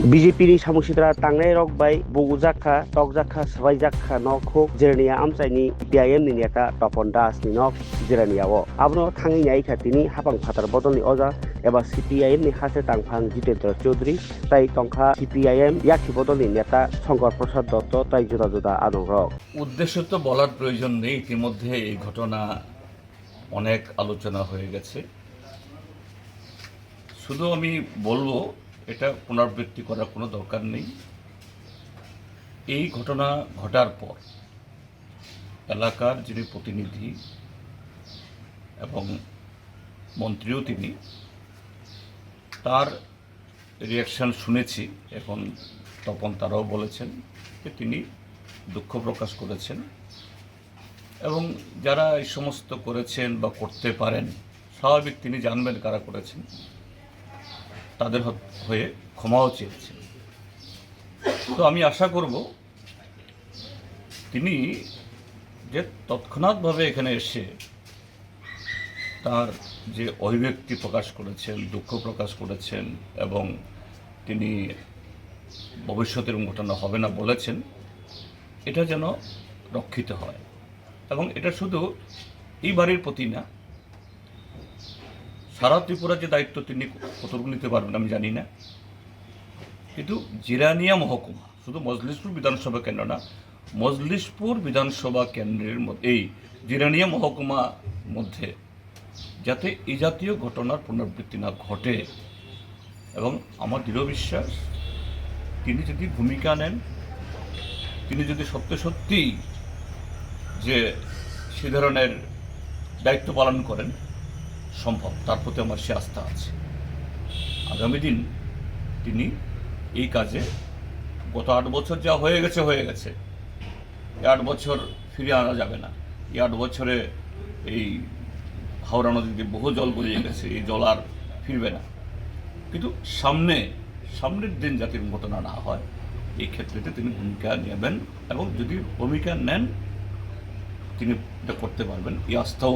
BJP samusitra tangnai rok bai bugu jakha tok jakha sabai jakha nok khok jerania amchaini PIM ni neta Topon Das ni nok jerania o abno thangi nyai khatini hapang phatar bodolni oja eba CPIM ni hase tangphang Jitendra Chaudhary tai tongkha CPIM yakhi bodolni neta Shankar Prasad Dotto tai juda juda anong rok উদ্দেশ্য তো বলার প্রয়োজন নেই। ইতিমধ্যে এই ঘটনা অনেক আলোচনা হয়ে গেছে। শুধু আমি বলবো এটা পুনরাবৃত্তি করার কোনো দরকার নেই। এই ঘটনা ঘটার পর এলাকার যিনি প্রতিনিধি এবং মন্ত্রীও তিনি, তার রিয়াকশন শুনেছি। এখন তপন তারাও বলেছেন যে তিনি দুঃখ প্রকাশ করেছেন এবং যারা এই সমস্ত করেছেন বা করতে পারেন, স্বাভাবিক তিনি জানবেন কারা করেছেন, তাদের হয়ে ক্ষমাও চেয়েছেন। তো আমি আশা করব তিনি যে তৎক্ষণাৎভাবে এখানে এসে তার যে অভিব্যক্তি প্রকাশ করেছেন, দুঃখ প্রকাশ করেছেন এবং তিনি ভবিষ্যতের ঘটনা হবে না বলেছেন, এটা যেন রক্ষিত হয়। এবং এটা শুধু এই বাড়ির প্রতি না, সারা ত্রিপুরার যে দায়িত্ব তিনি কতটুকু নিতে পারবেন আমি জানি না, কিন্তু জিরানিয়া মহকুমা, শুধু মজলিশপুর বিধানসভা কেন্দ্র না, মজলিশপুর বিধানসভা কেন্দ্রের মধ্যে এই জিরানিয়া মহকুমা মধ্যে যাতে এই জাতীয় ঘটনার পুনরাবৃত্তি না ঘটে। এবং আমার দৃঢ় বিশ্বাস তিনি যদি ভূমিকা নেন, তিনি যদি সত্যিই যে সে ধরনের দায়িত্ব পালন করেন, সম্ভব, তার প্রতি আমার সে আস্থা আছে। আগামী দিন তিনি এই কাজে, গত 8 বছর যা হয়ে গেছে, এই 8 বছর ফিরিয়ে আনা যাবে না। এই 8 বছরে এই হাওড়া নদীতে বহু জল গড়িয়ে গেছে, এই জল আর ফিরবে না। কিন্তু সামনের দিন যাতে ঘটনা না হয়, এই ক্ষেত্রেতে তিনি ভূমিকা নেবেন এবং যদি ভূমিকা নেন তিনি এটা করতে পারবেন, এই আস্থাও